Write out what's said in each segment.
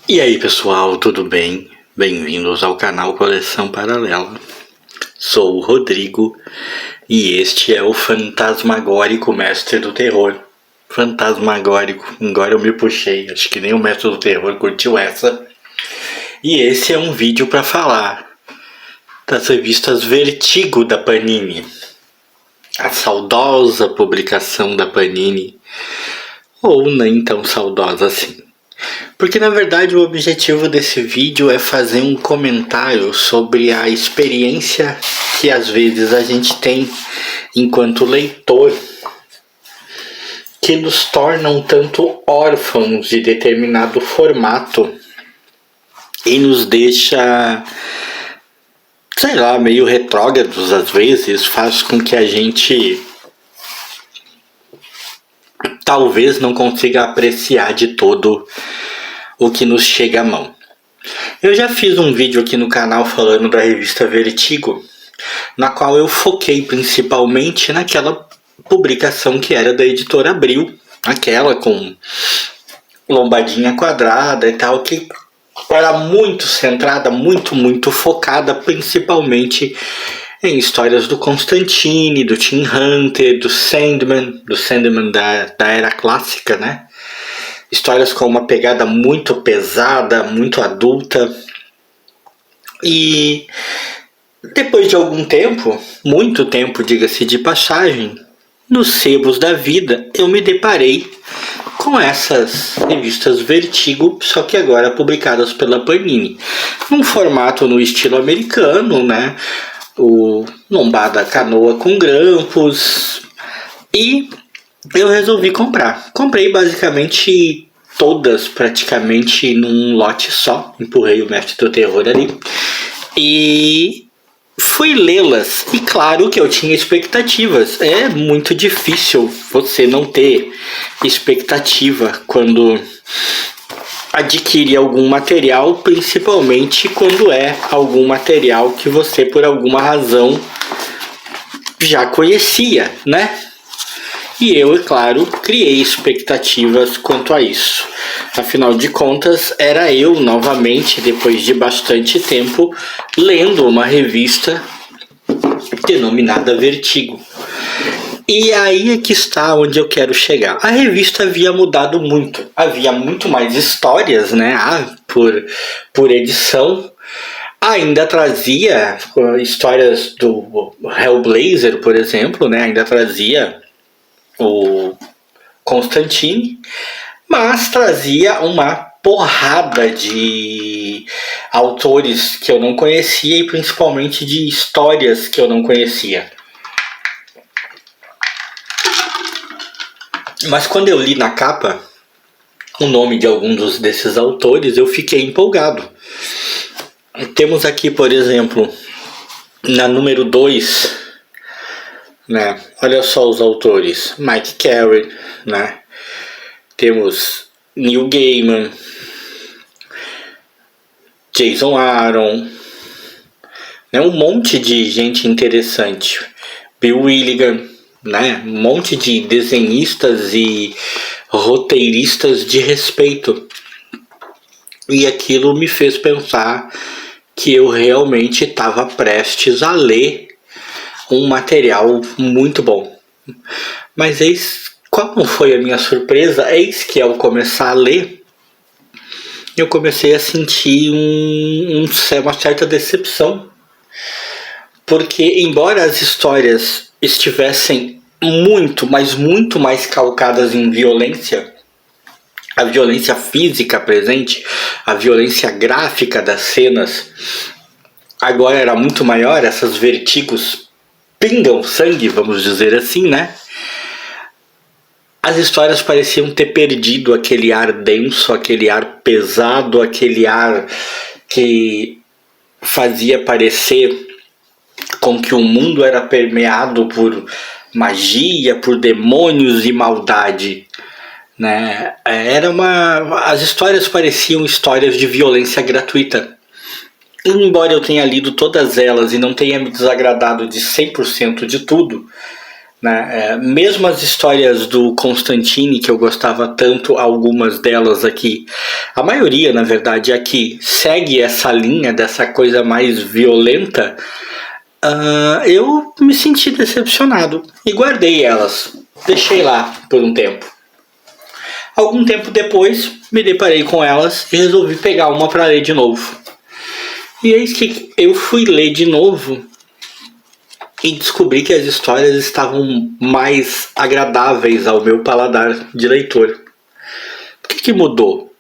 E aí pessoal, tudo bem? Bem-vindos ao canal Coleção Paralela. Sou o Rodrigo e este é o Fantasmagórico Mestre do Terror. Fantasmagórico, agora eu me puxei, acho que nem o Mestre do Terror curtiu essa. E esse é um vídeo para falar das revistas Vertigo da Panini. A saudosa publicação da Panini, ou nem tão saudosa assim. Porque na verdade o objetivo desse vídeo é fazer um comentário sobre a experiência que às vezes a gente tem enquanto leitor, que nos torna um tanto órfãos de determinado formato e nos deixa, sei lá, meio retrógrados às vezes, faz com que a gente talvez não consiga apreciar de todo o que nos chega à mão. Eu já fiz um vídeo aqui no canal falando da revista Vertigo, na qual eu foquei principalmente naquela publicação que era da editora Abril, aquela com lombadinha quadrada e tal, que era muito centrada, muito focada principalmente em histórias do Constantine, do Tim Hunter, do Sandman da era clássica, né? Histórias com uma pegada muito pesada, muito adulta. E depois de algum tempo, muito tempo, diga-se de passagem, nos sebos da vida eu me deparei com essas revistas Vertigo, só que agora publicadas pela Panini, num formato no estilo americano, né? O lombada canoa com grampos, e eu resolvi comprar. Comprei basicamente todas praticamente num lote só, empurrei o Mestre do Terror ali e fui lê-las, e claro que eu tinha expectativas. É muito difícil você não ter expectativa quando adquire algum material, principalmente quando é algum material que você por alguma razão já conhecia, né? E eu, é claro, criei expectativas quanto a isso. Afinal de contas, era eu novamente, depois de bastante tempo, lendo uma revista denominada Vertigo. E aí é que está onde eu quero chegar. A revista havia mudado muito. Havia muito mais histórias, né? Por edição. Ainda trazia histórias do Hellblazer, por exemplo, né? Ainda trazia o Constantine, mas trazia uma porrada de autores que eu não conhecia e principalmente de histórias que eu não conhecia. Mas quando eu li na capa o nome de algum desses autores, eu fiquei empolgado. Temos aqui, por exemplo, na número 2, né? Olha só os autores: Mike Carey, né? Temos Neil Gaiman, Jason Aaron, né? Um monte de gente interessante. Bill Willigan, né? Um monte de desenhistas e roteiristas de respeito. E aquilo me fez pensar que eu realmente estava prestes a ler um material muito bom. Mas eis qual não foi a minha surpresa? Eis que ao começar a ler, eu comecei a sentir uma certa decepção. Porque embora as histórias estivessem muito mais calcadas em violência, a violência física presente, a violência gráfica das cenas, agora era muito maior. Essas Vertigos pingam sangue, vamos dizer assim, né? As histórias pareciam ter perdido aquele ar denso, aquele ar pesado, aquele ar que fazia parecer com que o mundo era permeado por magia, por demônios e maldade, né? As histórias pareciam histórias de violência gratuita. Embora eu tenha lido todas elas e não tenha me desagradado de 100% de tudo, né? Mesmo as histórias do Constantine, que eu gostava tanto, algumas delas aqui, a maioria, na verdade, aqui segue essa linha dessa coisa mais violenta. Eu me senti decepcionado e guardei elas, deixei lá por um tempo. Algum tempo depois, me deparei com elas e resolvi pegar uma para ler de novo. E eis que eu fui ler de novo e descobri que as histórias estavam mais agradáveis ao meu paladar de leitor. O que mudou?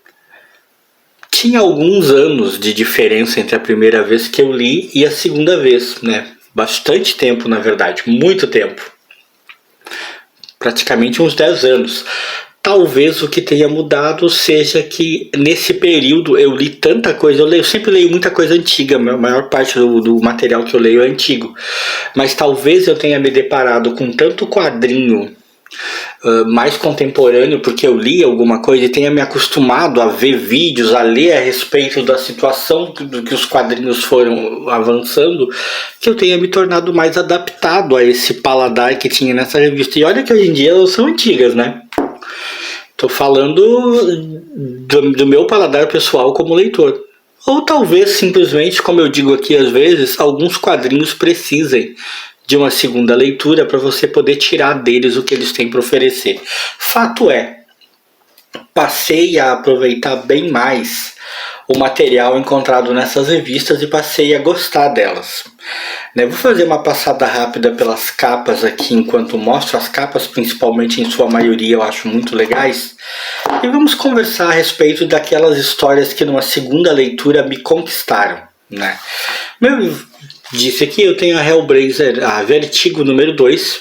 Tinha alguns anos de diferença entre a primeira vez que eu li e a segunda vez, né? Bastante tempo, na verdade, muito tempo. Praticamente uns 10 anos. Talvez o que tenha mudado seja que nesse período eu li tanta coisa. Eu sempre leio muita coisa antiga, a maior parte do material que eu leio é antigo. Mas talvez eu tenha me deparado com tanto quadrinho mais contemporâneo, porque eu li alguma coisa e tenha me acostumado a ver vídeos, a ler a respeito da situação do que os quadrinhos foram avançando, que eu tenha me tornado mais adaptado a esse paladar que tinha nessa revista. E olha que hoje em dia elas são antigas, né? Tô falando do meu paladar pessoal como leitor. Ou talvez simplesmente, como eu digo aqui às vezes, alguns quadrinhos precisem de uma segunda leitura para você poder tirar deles o que eles têm para oferecer. Fato é, passei a aproveitar bem mais o material encontrado nessas revistas e passei a gostar delas. Vou fazer uma passada rápida pelas capas aqui enquanto mostro. As capas, principalmente em sua maioria, eu acho muito legais. E vamos conversar a respeito daquelas histórias que numa segunda leitura me conquistaram, né? Eu disse aqui, eu tenho a Hellblazer, a Vertigo número 2,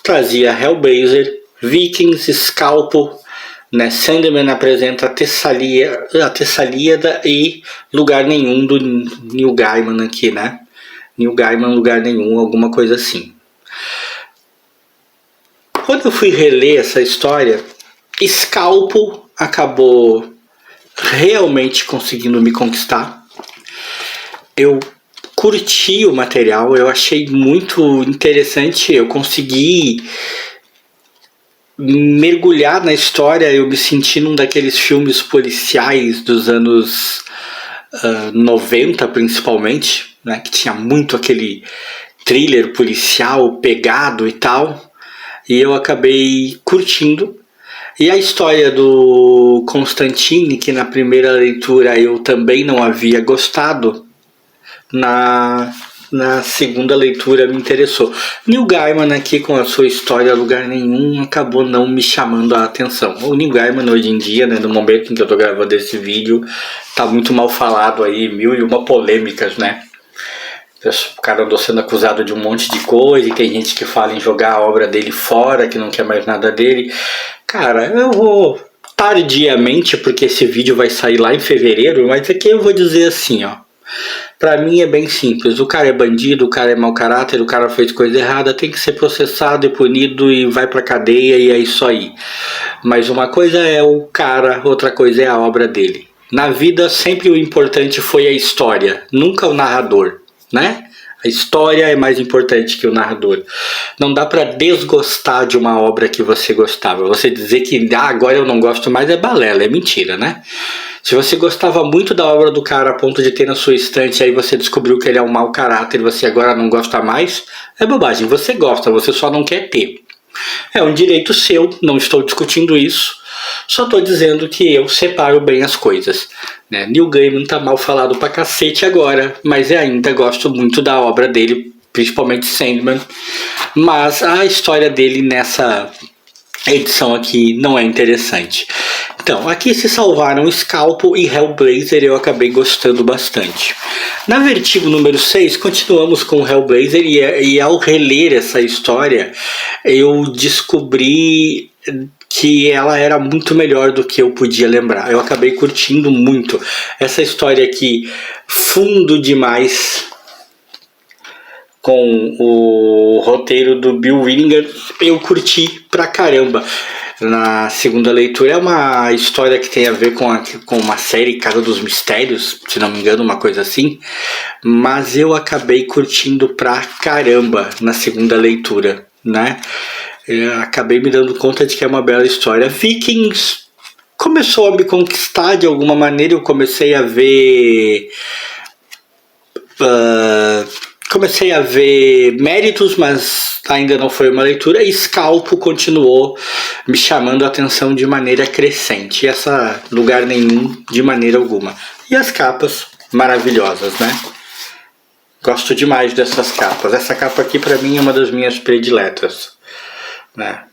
trazia Hellblazer, Vikings, Scalpo, né? Sandman apresenta a Tessalíada e Lugar Nenhum do Neil Gaiman aqui, né? Neil Gaiman, Lugar Nenhum, alguma coisa assim. Quando eu fui reler essa história, Scalpo acabou realmente conseguindo me conquistar. Eu curti o material, eu achei muito interessante, eu consegui mergulhar na história, eu me senti num daqueles filmes policiais dos anos 90 principalmente, né, que tinha muito aquele thriller policial pegado e tal, e eu acabei curtindo. E a história do Constantine, que na primeira leitura eu também não havia gostado, na segunda leitura me interessou. Neil Gaiman aqui com a sua história Lugar Nenhum acabou não me chamando a atenção. O Neil Gaiman hoje em dia, né, no momento em que eu tô gravando esse vídeo, tá muito mal falado aí, 1001 polêmicas, né? O cara andou sendo acusado de um monte de coisa e tem gente que fala em jogar a obra dele fora, que não quer mais nada dele. Cara, eu vou tardiamente, porque esse vídeo vai sair lá em fevereiro, mas aqui eu vou dizer assim, ó. Pra mim é bem simples, o cara é bandido, o cara é mau caráter, o cara fez coisa errada, tem que ser processado e punido e vai pra cadeia e é isso aí. Mas uma coisa é o cara, outra coisa é a obra dele. Na vida sempre o importante foi a história, nunca o narrador, né? A história é mais importante que o narrador. Não dá pra desgostar de uma obra que você gostava. Você dizer que agora eu não gosto mais é balela, é mentira, né? Se você gostava muito da obra do cara a ponto de ter na sua estante, aí você descobriu que ele é um mau caráter e você agora não gosta mais, é bobagem. Você gosta, você só não quer ter. É um direito seu, não estou discutindo isso. Só estou dizendo que eu separo bem as coisas, né? Neil Gaiman tá mal falado pra cacete agora, mas eu ainda gosto muito da obra dele, principalmente Sandman. Mas a história dele nessa edição aqui não é interessante. Então, aqui se salvaram Scalpo e Hellblazer, eu acabei gostando bastante. Na Vertigo número 6, continuamos com Hellblazer e ao reler essa história, eu descobri que ela era muito melhor do que eu podia lembrar. Eu acabei curtindo muito essa história aqui, fundo demais, com o roteiro do Bill Willinger, eu curti pra caramba. Na segunda leitura é uma história que tem a ver com uma série Casa dos Mistérios, se não me engano, uma coisa assim. Mas eu acabei curtindo pra caramba na segunda leitura, né? acabei me dando conta de que é uma bela história. Vikings começou a me conquistar de alguma maneira. Eu comecei a ver méritos, mas ainda não foi uma leitura. E Scalpo continuou me chamando a atenção de maneira crescente. Essa lugar nenhum de maneira alguma. E as capas maravilhosas, né? Gosto demais dessas capas. Essa capa aqui pra mim é uma das minhas prediletas, né?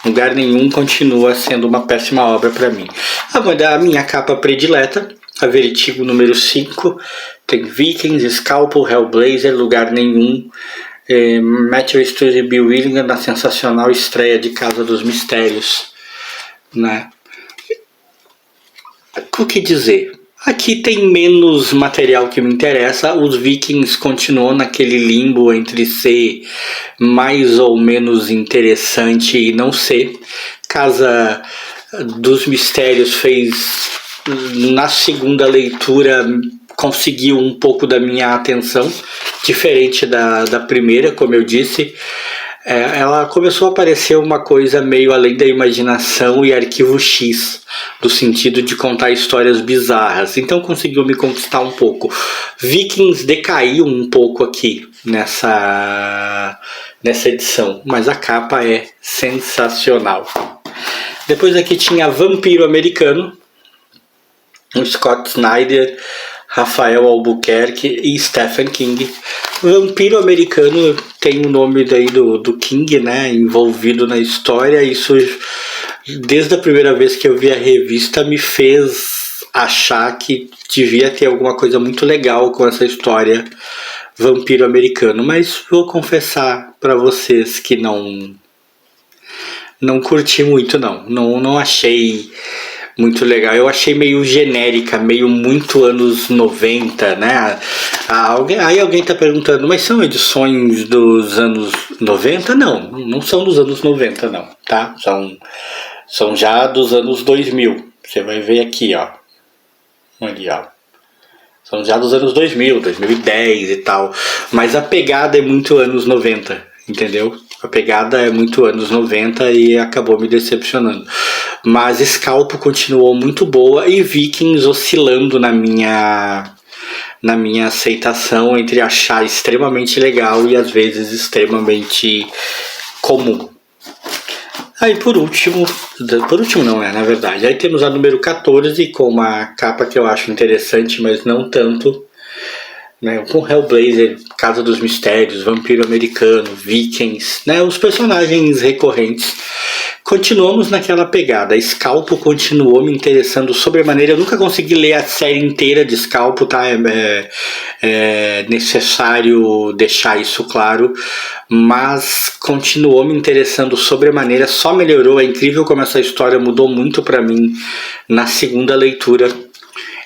Lugar nenhum continua sendo uma péssima obra pra mim. A minha capa predileta, a Vertigo número 5, tem Vikings, Scalpo, Hellblazer, Lugar Nenhum, Matthew Stuart e Bill Willingham na sensacional estreia de Casa dos Mistérios, né? O que dizer? Aqui tem menos material que me interessa. Os Vikings continuam naquele limbo entre ser mais ou menos interessante e não ser. Casa dos Mistérios fez, na segunda leitura, conseguiu um pouco da minha atenção, diferente da primeira, como eu disse. Ela começou a parecer uma coisa meio além da imaginação e Arquivo X, no sentido de contar histórias bizarras. Então conseguiu me conquistar um pouco. Vikings decaiu um pouco aqui nessa edição, mas a capa é sensacional. Depois aqui tinha Vampiro Americano, um Scott Snyder, Rafael Albuquerque e Stephen King. Vampiro Americano tem o nome daí do King, né, envolvido na história. Isso, desde a primeira vez que eu vi a revista, me fez achar que devia ter alguma coisa muito legal com essa história Vampiro Americano. Mas vou confessar para vocês que não curti muito, não achei muito legal. Eu achei meio genérica, meio muito anos 90, né? Alguém tá perguntando, mas são edições dos anos 90? Não são dos anos 90, não, tá? São já dos anos 2000. Você vai ver aqui, ó. Ali, ó. São já dos anos 2000, 2010 e tal. Mas a pegada é muito anos 90, entendeu? A pegada é muito anos 90 e acabou me decepcionando. Mas Scalpo continuou muito boa e Vikings oscilando na minha aceitação entre achar extremamente legal e às vezes extremamente comum. Aí por último não é, na verdade. Aí temos a número 14 com uma capa que eu acho interessante, mas não tanto, né, com Hellblazer, Casa dos Mistérios, Vampiro Americano, Vikings, né, os personagens recorrentes. Continuamos naquela pegada. Scalpo continuou me interessando sobremaneira. Eu nunca consegui ler a série inteira de Scalpo, tá? É necessário deixar isso claro. Mas continuou me interessando sobremaneira. Só melhorou. É incrível como essa história mudou muito pra mim na segunda leitura.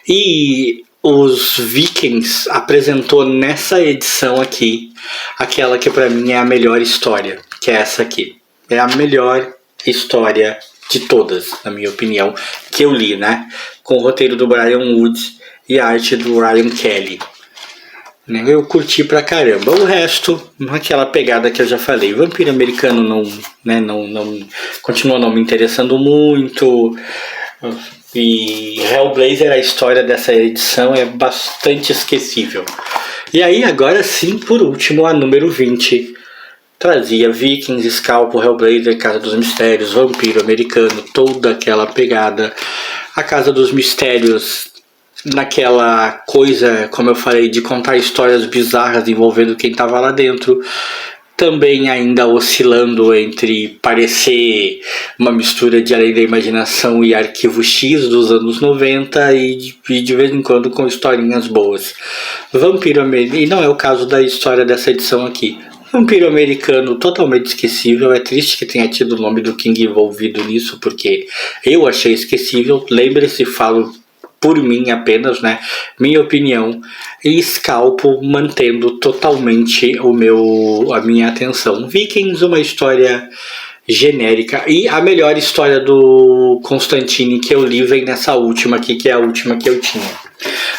E os Vikings apresentou nessa edição aqui aquela que pra mim é a melhor história, que é essa aqui. É a melhor história de todas, na minha opinião, que eu li, né? Com o roteiro do Brian Wood e a arte do Ryan Kelly. Eu curti pra caramba. O resto, naquela pegada que eu já falei. Vampiro Americano não continua não me interessando muito. E Hellblazer, a história dessa edição é bastante esquecível. E aí, agora sim, por último, a número 20. Trazia Vikings, Scalpo, Hellblazer, Casa dos Mistérios, Vampiro Americano, toda aquela pegada. A Casa dos Mistérios, naquela coisa, como eu falei, de contar histórias bizarras envolvendo quem estava lá dentro. Também ainda oscilando entre parecer uma mistura de Além da Imaginação e Arquivo X dos anos 90 e de vez em quando com historinhas boas. Vampiro Americano, e não é o caso da história dessa edição aqui. Vampiro Americano totalmente esquecível. É triste que tenha tido o nome do King envolvido nisso, porque eu achei esquecível. Lembre-se, falo por mim apenas, né? Minha opinião. E Scalpo mantendo totalmente a minha atenção. Vikings, uma história genérica. E a melhor história do Constantine que eu li vem nessa última aqui, que é a última que eu tinha.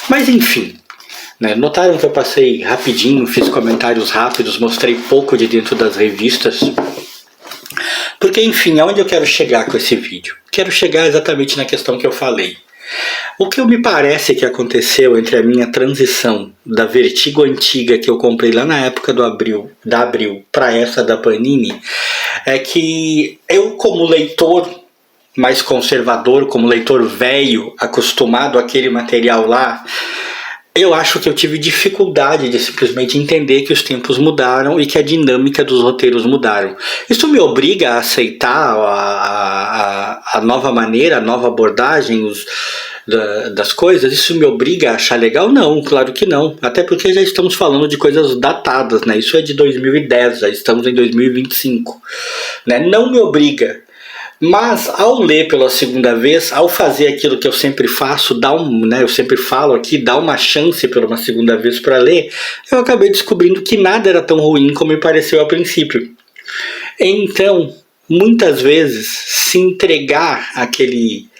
Mas enfim, né? Notaram que eu passei rapidinho, fiz comentários rápidos, mostrei pouco de dentro das revistas. Porque, enfim, aonde eu quero chegar com esse vídeo? Quero chegar exatamente na questão que eu falei. O que me parece que aconteceu entre a minha transição da Vertigo antiga que eu comprei lá na época da Abril para essa da Panini é que eu, como leitor mais conservador, como leitor velho, acostumado àquele material lá, eu acho que eu tive dificuldade de simplesmente entender que os tempos mudaram e que a dinâmica dos roteiros mudaram. Isso me obriga a aceitar a nova maneira, a nova abordagem das coisas? Isso me obriga a achar legal? Não, claro que não. Até porque já estamos falando de coisas datadas, né? Isso é de 2010, já estamos em 2025. Né? Não me obriga. Mas ao ler pela segunda vez, ao fazer aquilo que eu sempre faço, eu sempre falo aqui, dar uma chance pela uma segunda vez para ler, eu acabei descobrindo que nada era tão ruim como me pareceu a princípio. Então, muitas vezes, se entregar àquele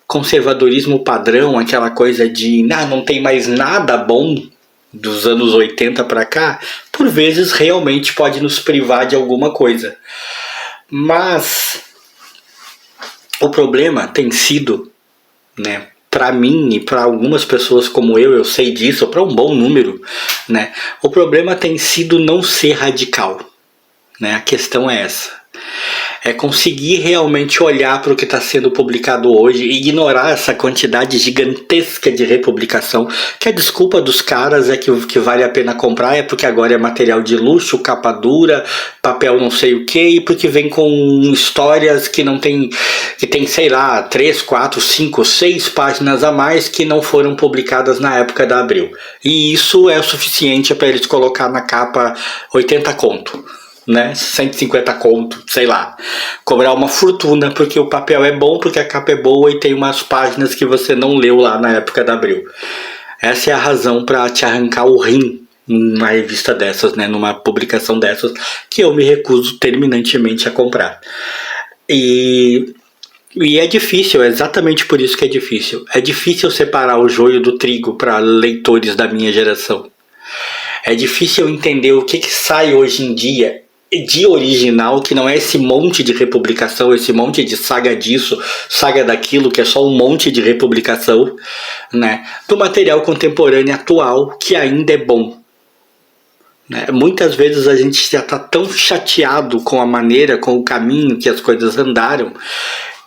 conservadorismo padrão, aquela coisa de não tem mais nada bom dos anos 80 para cá, por vezes realmente pode nos privar de alguma coisa. Mas o problema tem sido, né, para mim e para algumas pessoas como eu sei disso, para um bom número, né, o problema tem sido não ser radical, né, a questão é essa. É conseguir realmente olhar para o que está sendo publicado hoje e ignorar essa quantidade gigantesca de republicação, que a desculpa dos caras é que o que vale a pena comprar é porque agora é material de luxo, capa dura, papel não sei o que, e porque vem com histórias que não tem, que tem, sei lá, 3, 4, 5, 6 páginas a mais que não foram publicadas na época da Abril. E isso é o suficiente para eles colocar na capa 80 conto. Né, 150 conto, sei lá, cobrar uma fortuna porque o papel é bom, porque a capa é boa e tem umas páginas que você não leu lá na época da Abril. Essa é a razão para te arrancar o rim numa revista dessas, né, numa publicação dessas, que eu me recuso terminantemente a comprar. E é difícil, é exatamente por isso que é difícil. É difícil separar o joio do trigo para leitores da minha geração. É difícil entender o que sai hoje em dia de original, que não é esse monte de republicação, esse monte de saga disso, saga daquilo, que é só um monte de republicação, né, do material contemporâneo atual, que ainda é bom. Né? Muitas vezes a gente já está tão chateado com a maneira, com o caminho que as coisas andaram,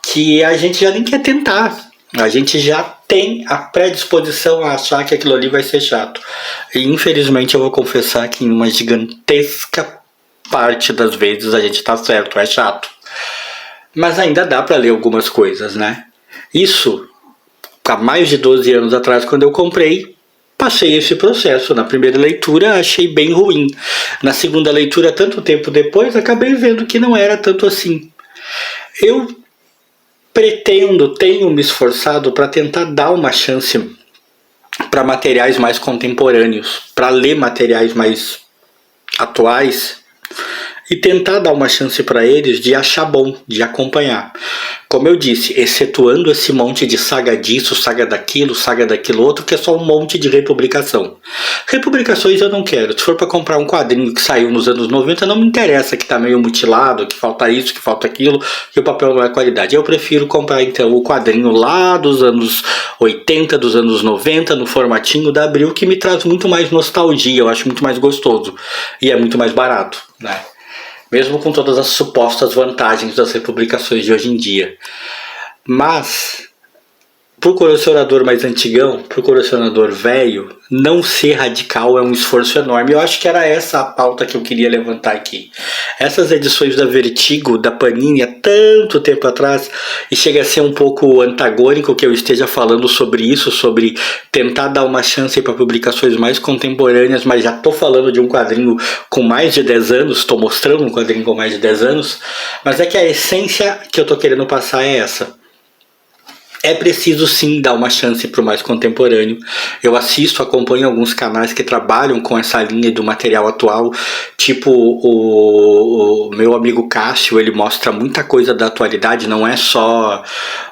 que a gente já nem quer tentar. A gente já tem a predisposição a achar que aquilo ali vai ser chato. E infelizmente eu vou confessar que em uma gigantesca parte das vezes a gente tá certo, é chato. Mas ainda dá para ler algumas coisas, né? Isso, há mais de 12 anos atrás, quando eu comprei, passei esse processo. Na primeira leitura achei bem ruim. Na segunda leitura, tanto tempo depois, acabei vendo que não era tanto assim. Eu tenho me esforçado para tentar dar uma chance para materiais mais contemporâneos, para ler materiais mais atuais e tentar dar uma chance para eles de achar bom, de acompanhar. Como eu disse, excetuando esse monte de saga disso, saga daquilo outro, que é só um monte de republicação. Republicações eu não quero. Se for para comprar um quadrinho que saiu nos anos 90, não me interessa que tá meio mutilado, que falta isso, que falta aquilo, que o papel não é qualidade. Eu prefiro comprar então o quadrinho lá dos anos 80, dos anos 90, no formatinho da Abril, que me traz muito mais nostalgia, eu acho muito mais gostoso e é muito mais barato, né? Mesmo com todas as supostas vantagens das republicações de hoje em dia. Mas, pro colecionador mais antigão, pro colecionador velho, não ser radical é um esforço enorme. Eu acho que era essa a pauta que eu queria levantar aqui. Essas edições da Vertigo, da Panini, há tanto tempo atrás, e chega a ser um pouco antagônico que eu esteja falando sobre isso, sobre tentar dar uma chance para publicações mais contemporâneas, mas já estou falando de um quadrinho com mais de 10 anos, estou mostrando um quadrinho com mais de 10 anos, mas é que a essência que eu estou querendo passar é essa. É preciso sim dar uma chance para o mais contemporâneo. Eu acompanho alguns canais que trabalham com essa linha do material atual, tipo o meu amigo Cássio, ele mostra muita coisa da atualidade, não é só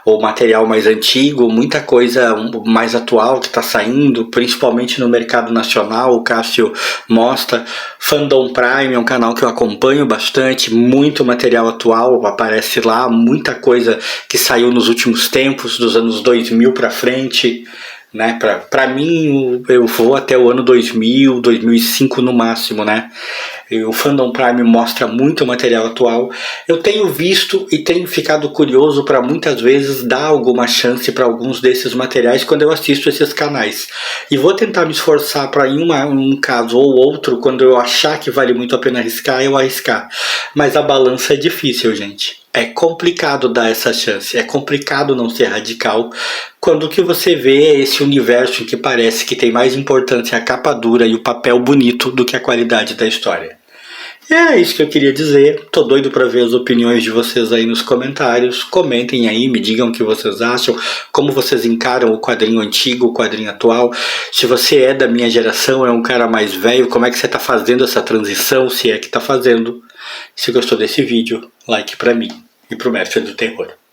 ou material mais antigo, muita coisa mais atual que está saindo, principalmente no mercado nacional. O Cássio mostra. Fandom Prime é um canal que eu acompanho bastante, muito material atual aparece lá, muita coisa que saiu nos últimos tempos, dos anos 2000 para frente. Né? Para mim, eu vou até o ano 2000, 2005 no máximo, né? E o Fandom Prime mostra muito material atual. Eu tenho visto e tenho ficado curioso para muitas vezes dar alguma chance para alguns desses materiais quando eu assisto esses canais. E vou tentar me esforçar para em um caso ou outro, quando eu achar que vale muito a pena arriscar, eu arriscar. Mas a balança é difícil, gente. É complicado dar essa chance, é complicado não ser radical quando o que você vê é esse universo em que parece que tem mais importância a capa dura e o papel bonito do que a qualidade da história. E é isso que eu queria dizer. Tô doido para ver as opiniões de vocês aí nos comentários. Comentem aí, me digam o que vocês acham, como vocês encaram o quadrinho antigo, o quadrinho atual. Se você é da minha geração, é um cara mais velho, como é que você tá fazendo essa transição, se é que tá fazendo. Se gostou desse vídeo, like pra mim e pro Mestre do Terror.